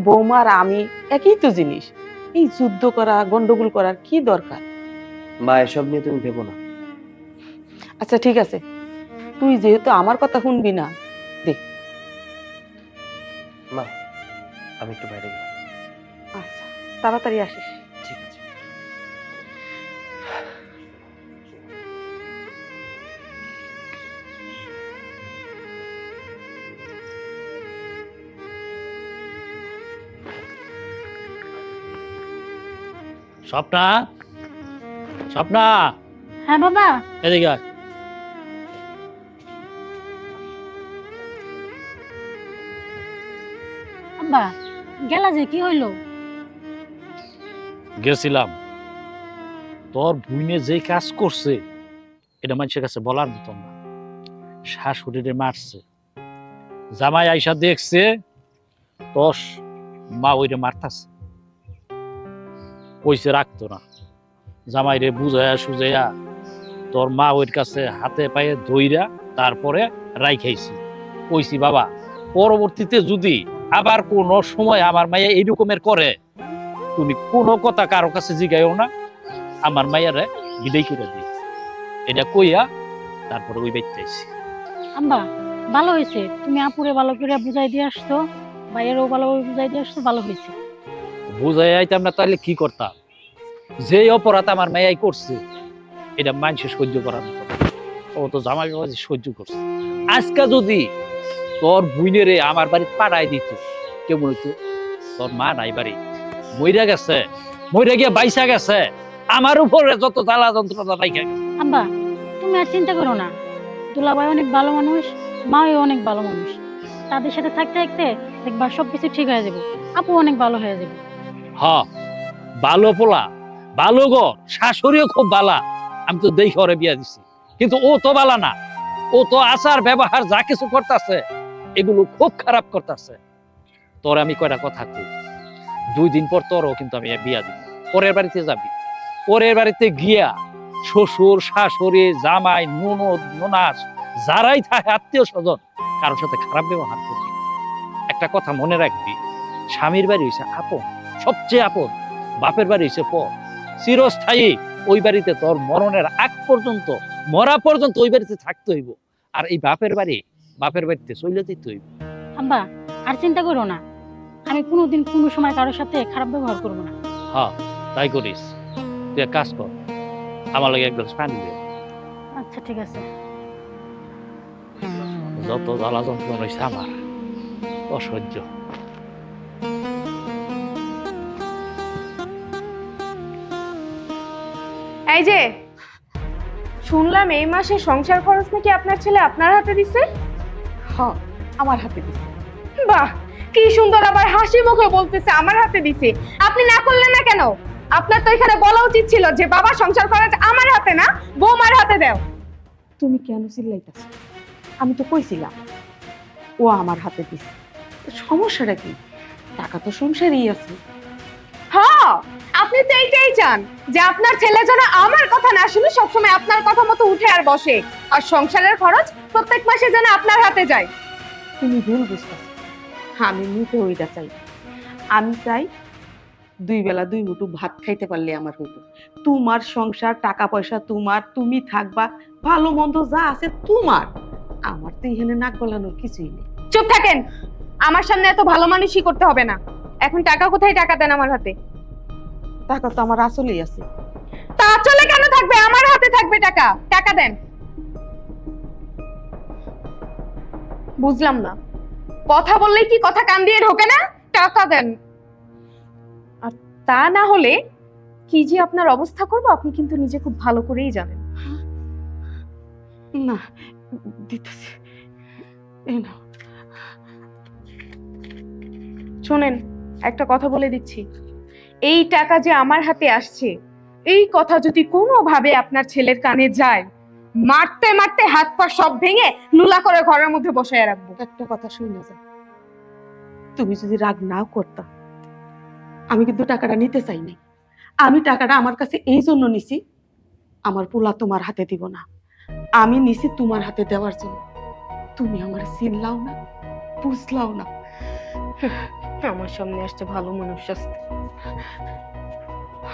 বৌমা আর আমি একই তো জিনিস। এই যুদ্ধ করা, গন্ডগোল করার কি দরকার? মা, এসব নিয়ে তুমি ভেবো না। আচ্ছা ঠিক আছে, তুই যেহেতু আমার কথা শুনবি না, দেখ। মা, আমি একটু বাইরে গেলাম। আচ্ছা, তাড়াতাড়ি আসিস। ঠিক আছে। স্বপ্না, স্বপ্না, হ্যাঁ বাবা। এদিকে আয়। আব্বা, গেলা যে কি হইলো? গেছিলাম, তোর বুইনে যে কাজ করছে এটা মানুষের কাছে বলার মতন না। শাশুড়িরে মারছে, জামাই আইসা দেখছে তোর মা ওইরে মারতাছে, কইছে রাখতো না। জামাইরে বুঝাইয়া সুজাইয়া তোর মা ওইর কাছে হাতে পায়ে ধইরা তারপরে রাইখাইছি। কইছি বাবা, পরবর্তীতে যদি আবার কোন সময় আমার মাইয়া এইরকমের করে, তুমি কোনো কথা কারো কাছে জিগাইও না, আমার মাইয়ারে বিদায় করে দিই। এটা কইয়া তারপরে ওই বাইতে আইছি। আম্মা ভালো হয়েছে, তুমি আপুরে ভালো করে বুঝাই দিয়ে আসছো, ভাইয়েরও ভালো বুঝাই দিয়ে আসছো, ভালো হয়েছে। বুঝাই আইতাম না তাহলে কি করতাম? যে অপরাধ আমার মেয়াই করছে এটা মানুষে সহ্য করার মতো না। ও তো জামাই বাবাজি সহ্য করছে। আজকে যদি তোর বুইনেরে আমার বাড়িতে পাঠাই দিত, কেমন হইতো? তোর মা নাই বাড়ি, মইরা গেছে, মইরা গিয়ে বাইসা গেছে, আমার উপরে যত জ্বালা যন্ত্রণা রাইখা গেছে। আব্বা তুমি আর চিন্তা করো না, দুলাভাই অনেক ভালো মানুষ, মাও অনেক ভালো মানুষ, তাদের সাথে থাকতে থাকতে দেখবা সবকিছু ঠিক হয়ে যাবে, আপু অনেক ভালো হয়ে যাবে। হ্যাঁ, ভালো পোলা, ভালো ঘর, শাশুড়িও খুব ভালা, আমি তো দেখে ওরে বিয়া দিছি। কিন্তু ও তো ভালা না, ও তো আচার ব্যবহার যা কিছু করতেছে এগুলো খুব খারাপ করতেছে। তোর আমি কয়টা কথা কই, 2 দিন পর তোরও কিন্তু আমি বিয়া দিব। পরের বাড়িতে যাবি, পরের বাড়িতে গিয়া শ্বশুর শাশুড়ি জামাই ননদ ননাস যারাই থাকে আত্মীয় স্বজন কারোর সাথে খারাপ ব্যবহার করবি। একটা কথা মনে রাখবি, স্বামীর বাড়ি হইছে আপন, সবচেয়ে আপন, বাপের বাড়ি হইছে পর, চিরস্থায়ী। ওই বাড়িতে তোর মরণের আগ পর্যন্ত, মরা পর্যন্ত ওই বাড়িতে থাকতে হইব। আর এই বাপের বাড়িতে চলে যেতে হইব। আব্বা আর চিন্তা করো না, আমি কোনোদিন কোনো সময় কারোর সাথে খারাপ ব্যবহার করবো না। হ্যাঁ তাই করিস। তুই এক কাজ কর, আমার লাগে এক গ্লাস পানি দে। আচ্ছা ঠিক আছে। যত জ্বালা যন্ত্রণা হয়েছে আমার অসহ্য। এই যে শুনলাম এই মাসে সংসার খরচ নাকি আপনার ছেলে আপনার হাতে দিছে? হ্যাঁ আমার হাতে দিছে। বাহ, কি সুন্দর, আবার হাসি মুখে বলতেছে আমার হাতে দিছে। আপনি না করলেন না কেন? আপনার তো এখানে বলা উচিত ছিল যে বাবা সংসার খরচ আমার হাতে না, বৌমার হাতে দাও। তুমি কেন চিল্লাইতেছ? আমি তো কইছিলাম ও আমার হাতে দিছে, সমস্যাটা কি? টাকা তো সংসারই আছে। হ্যাঁ, আপনি তো এইটাই চান যে আপনার ছেলে যেন আমার কথা না শুনে সবসময় আপনার কথা মতো উঠে আর বসে, আর সংসারের খরচ প্রত্যেক মাসে যেন আপনার হাতে যায়। তুমি ভুল বুঝতেছ, আমি মুখে ওইটা চাই। আমি চাই 2 বেলা 2 মুঠো ভাত খাইতে পারলে আমার হইতো। তোমার সংসার, টাকা পয়সা তোমার, তুমি থাকবা, ভালো মন্দ যা আছে তোমার। আমার তো এখানে নাক গলানোর কিছুই নেই। চুপ থাকেন, আমার সামনে এত ভালো মানুষই করতে হবে না। এখন টাকা কোথায়? টাকা দেন আমার হাতে। টাকা তো আমার আসলেই আছে। তা চলে কেন থাকবে? আমার হাতে থাকবে টাকা। টাকা দেন। বুঝলাম না, কথা বললেই কি কথা কান দিয়ে ঢোকে না? টাকা দেন। আর তা না হলে কি যে আপনার অবস্থা করব আপনি কিন্তু নিজে খুব ভালো করেই জানেন। না দিতেছি, এই নাও। শোনেন, একটা কথা বলে দিচ্ছি, এই টাকা যে আমার হাতে আসছে, এই কথা যদি কোনোভাবে আপনার ছেলের কানে যায়, মারতে মারতে হাত পা সব ভেঙে লুলা করে ঘরের মধ্যে বসায় রাখবো। একটা কথা শুনে যা, তুমি যদি রাগ নাও করতা, আমি কিন্তু টাকাটা নিতে চাই নাই। আমি টাকাটা আমার কাছে এই জন্য নিছি, আমার পোলা তোমার হাতে দিব না, আমি নিছি তোমার হাতে দেওয়ার জন্য। তুমি আমার চিনলাও না, বুঝলাও না। আমার সামনে আসছে ভালো মানুষ আসতে,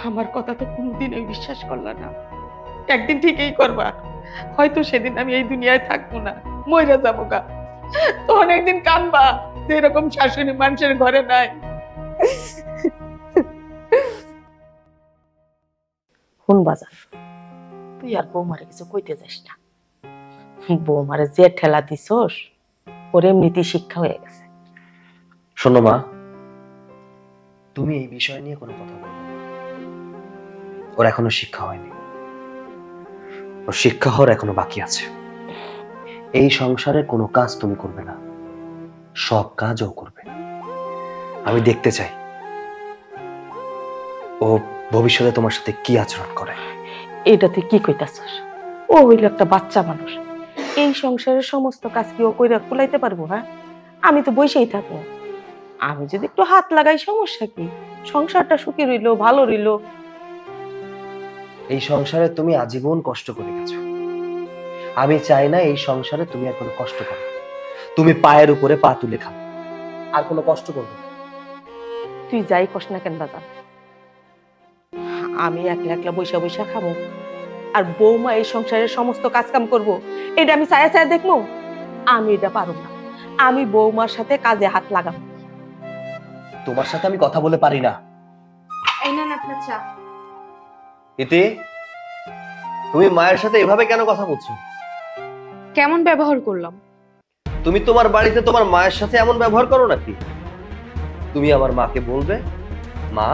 আমার কথা তো কোনোদিনই বিশ্বাস করলা না। একদিন ঠিকই করবা, হয়তো সেদিন আমি এই দুনিয়ায় থাকবো না, মইরা যাবো গা। তখন একদিন কানবা যে এরকম শাশুড়ি মানুষের ঘরে নাই। শুন বাজার, তুই আর বৌমারে কিছু কইতে যাস না। বৌমারে যে ঠেলা দিছস ওর এমনিতেই শিক্ষা হয়ে গেছে। শোনো মা, তুমি এই বিষয় নিয়ে কোনো কথা বলবে না। ওর এখনো শিক্ষা হয়নি, ওর শিক্ষা হওয়ার এখনো বাকি আছে। এই সংসারের কোনো কাজ তুমি করবে না, সব কাজ ও করবে। আমি দেখতে চাই ও ভবিষ্যতে তোমার সাথে কি আচরণ করে। এটা তুই কি কইতাছস? ও হইল একটা বাচ্চা মানুষ, এই সংসারের সমস্ত কাজ কি ও কইরা কুলাইতে পারবো? হ্যাঁ, আমি তো বসেই থাকবো। আমি যদি একটু হাত লাগাই সমস্যা কি? সংসারটা সুখী রইলো, ভালো রইলো। এই সংসারে তুমি আজীবন কষ্ট করে গেছো, আমি চাই না এই সংসারে তুমি আর কোনো কষ্ট করো। তুমি পায়ের উপরে পা তুলে খাও। আর কোনো কষ্ট করবে না। তুই যাই কস না কেন বাজান, আমি একলা একলা বৈশা বৈশা খাবো আর বৌমা এই সংসারের সমস্ত কাজ কাম করবো, এটা আমি চায়া চায়া দেখবো? আমি এটা পারব না। আমি বৌমার সাথে কাজে হাত লাগাবো। তোমার সাথে আমি কথা বলে পারি না। এই নেন আপনার চা। ইতি, তুমি মায়ের সাথে এভাবে কেন কথা বলছো? কেমন ব্যবহার করলাম? তুমি তোমার বাড়িতে তোমার মায়ের সাথে এমন ব্যবহার করো নাকি? তুমি আমার মাকে বলবে, মা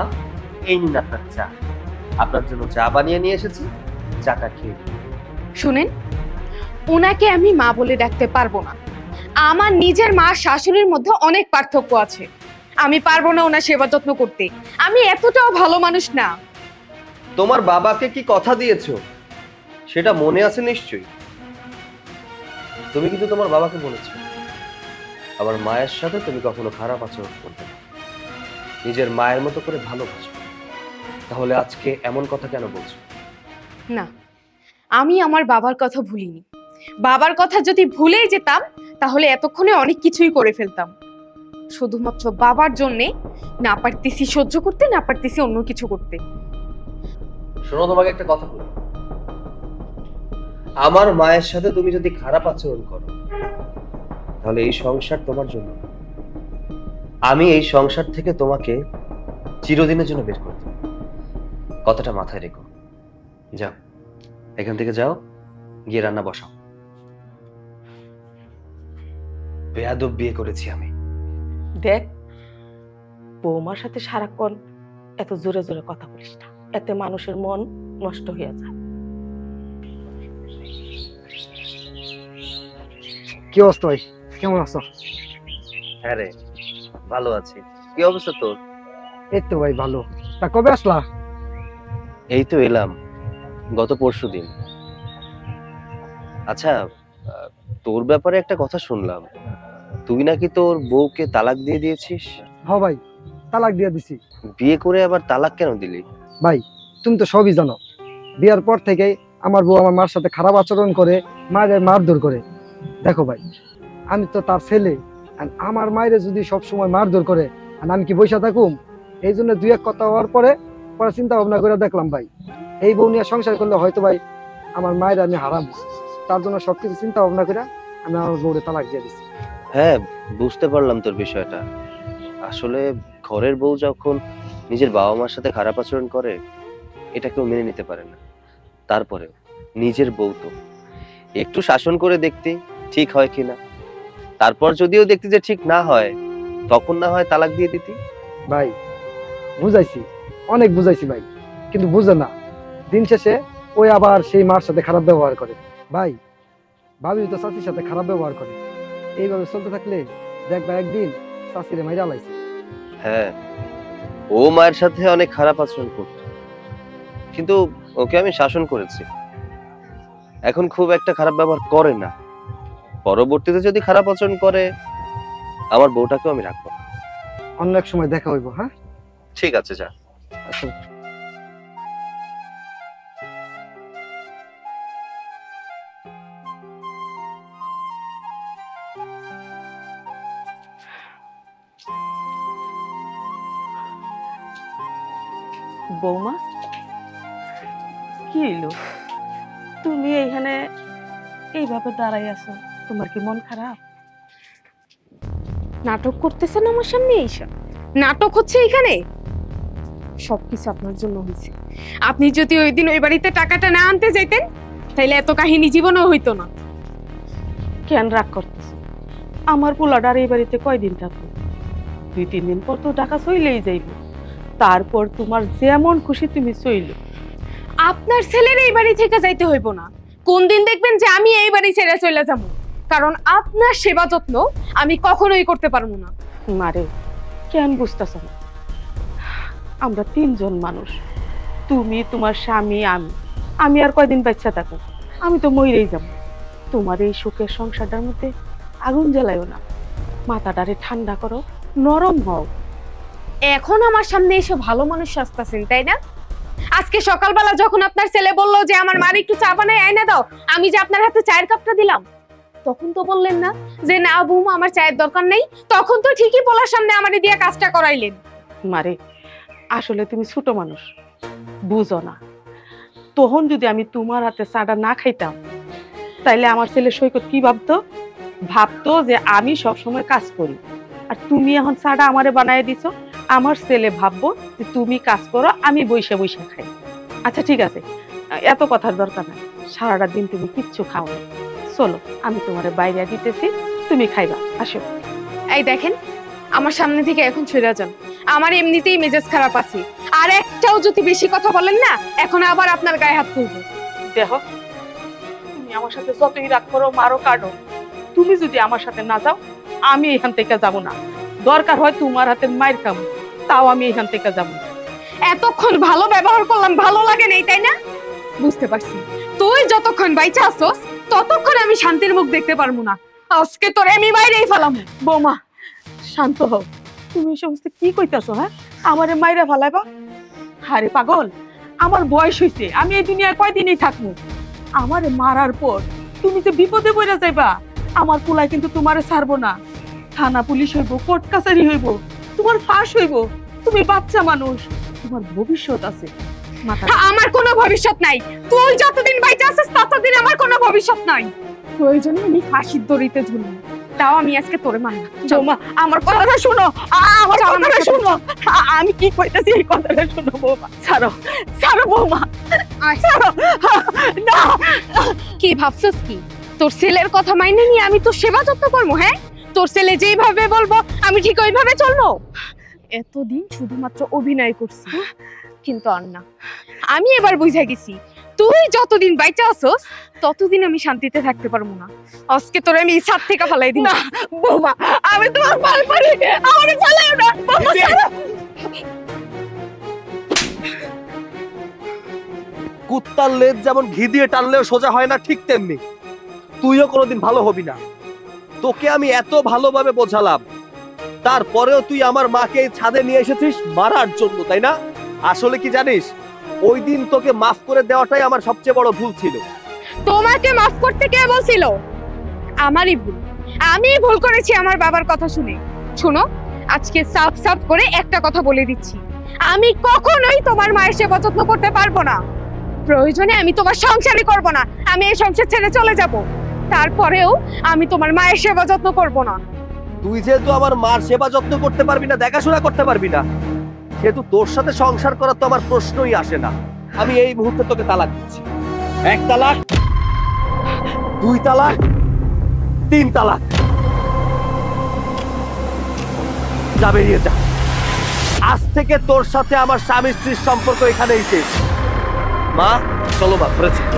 এই নিন আপনার চা, আপনার জন্য চা বানিয়ে নিয়ে এসেছি, চাটা খেয়ে নিন। শুনেন, ওনাকে আমি মা বলে ডাকতে পারবো না। আমার নিজের মা শাশুড়ির মধ্যে অনেক পার্থক্য আছে। আমি পারবো না ওনার সেবা যত্ন করতে। আমি এতটাও ভালো মানুষ না। তোমার বাবাকে কি কথা দিয়েছো সেটা মনে আছে নিশ্চয়ই। তুমি কিন্তু তোমার বাবাকে বলেছো আমার মায়ের সাথে তুমি কখনো খারাপ আচরণ করবে না, নিজের মায়ের মতো করে ভালোবাসবে। তাহলে আজকে এমন কথা কেন বলছো? না, আমি আমার বাবার কথা ভুলিনি। বাবার কথা যদি ভুলেই যেতাম তাহলে এতক্ষণে অনেক কিছুই করে ফেলতাম। শুধুমাত্র বাবার জন্যে না পারতেছি সহ্য করতে, না পারতেছি অন্য কিছু করতে। শোনো, তোমাকে একটা কথা বলি, আমার মায়ের সাথে তুমি যদি খারাপ আচরণ করো তাহলে এই সংসার তোমার জন্য না। আমি এই সংসার থেকে তোমাকে চিরদিনের জন্য বের করে দেব। কথাটা মাথায় রেখো। যাও, এখান থেকে যাও, গিয়ে রান্না বসাও। বেয়াদব বিয়ে করেছি আমি। দেখ, বৌমার সাথে সারাক্ষণ এত জোরে জোরে কথা বলিস না, এতে মানুষের মন নষ্ট হয়ে যায়। কি অবস্থা ভাই, কেমন আছো? হ্যাঁ রে, ভালো আছি। কি অবস্থা তোর? এই তো ভাই ভালো। তা কবে আসলা? এই তো এলাম গত পরশুদিন। আচ্ছা, তোর ব্যাপারে একটা কথা শুনলাম, তুই নাকি তোর বউকে তালাক দিয়ে দিয়েছিস। হ্যাঁ ভাই, তালাক দিয়ে দিছি। বিয়ে করে আবার তালাক কেন দিলি? ভাই তুমি তো সবই জানো, বিয়ার পর থেকে আমার বউ আমার মার সাথে খারাপ আচরণ করে, মায়ের মারধর করে। দেখো ভাই, আমি তো তার ছেলে, আর আমার মায়ের যদি সবসময় মারধর করে আর আমি কি বসে থাকুম? এই জন্য দুই এক কথা হওয়ার পরে পরে চিন্তা ভাবনা করে দেখলাম ভাই, এই বউ নিয়ে সংসার করলে হয়তো ভাই আমার মায়ের আমি হারাবো। তার জন্য সবকিছু চিন্তা ভাবনা করে আমি আমার বউরে তালাক দিয়ে দিচ্ছি। হ্যাঁ, বুঝতে পারলাম তোর বিষয়টা। আসলে ঘরের বউ যখন নিজের বাবা মার সাথে খারাপ আচরণ করে এটা কেউ মেনে নিতে পারে না। তারপরে নিজের বউ তো একটু শাসন করে দেখতে ঠিক হয় কিনা, তারপর যদিও দেখতে যে ঠিক না হয় তখন না হয় তালাক দিয়ে দিতি। ভাই বুঝাইছি, অনেক বুঝাইছি ভাই, কিন্তু বুঝে না। দিন শেষে ওই আবার সেই মার সাথে খারাপ ব্যবহার করে। ভাই ভাবি তো চাচির সাথে খারাপ ব্যবহার করে, এইভাবে চলতে থাকলে দেখবা একদিন চাচিরে মাইরা লাইছে। হ্যাঁ, ও মায়ের সাথে অনেক খারাপ আচরণ করত, কিন্তু ওকে আমি শাসন করেছি। এখন খুব একটা খারাপ ব্যবহার করে না। পরবর্তীতে যদি খারাপ আচরণ করে আমার বউটাকেও আমি রাখবো না। অন্য এক সময় দেখা হইব। হ্যাঁ ঠিক আছে, যা। আচ্ছা। বৌমা, কি হইলো? তুমি এইখানে এইভাবে দাঁড়াই আছো, তোমার কি মন খারাপ? নাটক করতেছেন আমার সামনে? এইসব নাটক হচ্ছে এখানে? সবকিছু আপনার জন্য হয়েছে। আপনি যদি ওই দিন ওই বাড়িতে টাকাটা না আনতে যাইতেন তাহলে এত কাহিনী জীবনেও হইতো না। কেন রাগ করতেছো? আমার পোলাডার এই বাড়িতে কয়দিন থাকবো? 2-3 দিন পর তো টাকা চইলেই যাইব। তারপর তোমার যেমন খুশি তুমি চইলো। আপনার ছেলের এই বাড়ি থেকে যাইতে হইব না। কোন দিন দেখবেন যে আমি এই বাড়ি ছেড়ে চলে যাবো, কারণ আপনার সেবা যত্ন আমি কখনোই করতে পারবো না। মারে, কেন বুঝতেছ না? আমরা 3 জন মানুষ, তুমি, তোমার স্বামী, আমি আর কয়দিন বাচ্চা থাকো? আমি তো মরেই যাব। তোমার এই সুখের সংসারটার মধ্যে আগুন জ্বালায়ও না, মাথাটারে ঠান্ডা করো, নরম হও। এখন আমার সামনে এসে ভালো মানুষ আসতেছেন, তাই না? আজকে সকালবেলা যখন আপনার ছেলে বললো যে আমার মার একটু চা বানায় আয়না দাও, আমি যে আপনার হাতে চায়ের কাপটা দিলাম, তখন তো বললেন না যে না বৌমা আমার চায়ের দরকার নেই, তখন তো ঠিকই বলার সামনে আমারে দিয়ে কাজটা করাইলেন। মারে আসলে তুমি ছোট মানুষ, বুঝো না। তখন যদি আমি তোমার হাতে চাটা না খাইতাম তাইলে আমার ছেলে সৈকত কি ভাবতো যে আমি সবসময় কাজ করি, আর তুমি এখন চাটা আমারে বানায় দিছো। আমার ছেলে ভাববো যে তুমি কাজ করো, আমি বইসা বইসা খাই। আচ্ছা ঠিক আছে, এত কথার দরকার নাই। সারাটা দিন তুমি কিচ্ছু খাও না, চলো আমি তোমারে বাইরে দিতেছি, তুমি খাইবা, আসো। এই দেখেন, আমার সামনে থেকে এখন সরে যান, আমার এমনিতেই মেজাজ খারাপ আছে। আর একটাও যদি বেশি কথা বলেন না, এখন আবার আপনার গায়ে হাত তুলবো। দেখো, তুমি আমার সাথে যতই রাগ করো, মারো, কাটো, তুমি যদি আমার সাথে না যাও আমি এখান থেকে যাব না। দরকার হয় তোমার হাতে মাইর খাবো, তাও আমি এখান থেকে যাব না। এতক্ষণ ভালো ব্যবহার করলাম, ভালো লাগে নেই তাই না? বুঝতে পারছি, তুই যতক্ষণ বাইচা আসছস ততক্ষণ আমি শান্তির মুখ দেখতে পারবো না। আজকে তোর আমি বাইরেই ফেলাম। বৌমা শান্ত হও, তুমি এই সমস্ত কি কইতাছো? হ্যাঁ, আমারে মাইরা ফেলাইবা? আরে পাগল, আমার বয়স হইছে, আমি এই দুনিয়ায় কয়দিনই থাকবো। আমারে মারার পর তুমি যে বিপদে পড়ে যাইবা, আমার পোলায় কিন্তু তোমারে ছাড়বো না। থানা পুলিশ হইব, কোর্ট কাছারি হইব, তোমার ফাঁস হইব। তুমি বাচ্চা মানুষ, তোমার ভবিষ্যৎ আছে। আমার কোনো ভবিষ্যৎ নাই। তুই যতদিন বাইচা আছিস ততদিন আমার কোনো ভবিষ্যৎ নাই। প্রয়োজনে আমি ফাঁসির দড়িতে ঝুলবো, তাও আমি আজকে তোরে মারবো। বৌমা আমার কথাটা শোনো, আমার কথাটা শোনো। আমি কি কইতাছি এই কথাটা শোনো বৌমা। ছাড়ো, ছাড়ো বৌমা, ছাড়ো। না, কি ভাবছস কি তোর ছেলের কথা মাইনে নিয়ে আমি তোর সেবা যত্ন করবো? হ্যাঁ, তোর ছেলে যেইভাবে বলবো আমি ঠিক ওইভাবে চলবো? এতদিন শুধুমাত্র অভিনয় করছি, কিন্তু আর না। আমি এবার বুঝা গেছি, তুই যতদিন বাইচা আছস ততদিন আমি শান্তিতে থাকতে পারবো না। আজকে তোরে আমি ছাদ থেকে ফেলাই দিই। না বৌমা, আমি তোমার ভাল পারি, আমারে ফেলাইও না বৌমা, ছাড়ো। কুত্তার লেজ যেমন ঘি দিয়ে টানলেও সোজা হয় না, ঠিক তেমনি তুইও কোনোদিন ভালো হবি না। তোকে আমি এত ভালোভাবে বোঝালাম, তারপরেও তুই আমার মাকে এই ছাদে নিয়ে এসেছিস মারার জন্য, তাই না? আসলে কি জানিস, ওই দিন তোকে মাফ করে দেওয়াটাই আমার সবচেয়ে বড় ভুল ছিল। তোমাকে মাফ করতে কে বলছিল? আমারই ভুল, আমি ভুল করেছি আমার বাবার কথা শুনে। শোনো, আজকে সাফ সাফ করে একটা কথা বলে দিচ্ছি, আমি কখনোই তোমার মায়ের সেবা যত্ন করতে পারবো না। প্রয়োজনে আমি তোমার সংসারই করব না, আমি এই সংসার ছেড়ে চলে যাব। তারপরেও আমি তোমার মায়ের সেবা যত্ন করব না। তুই যেহেতু আমার মার সেবা যত্ন করতে পারবি না, দেখাশোনা করতে পারবি না, সেহেতু তোর সাথে সংসার করার তো আমার প্রশ্নই আসে না। আমি এই মুহূর্তে তোকে তালাক দিচ্ছি। 1 তালাক, 2 তালাক, 3 তালাক। যা, বেরিয়ে যা। আজ থেকে তোর সাথে আমার স্বামী স্ত্রীর সম্পর্ক এখানেই শেষ। মা চলো, মা ঘরে চলো।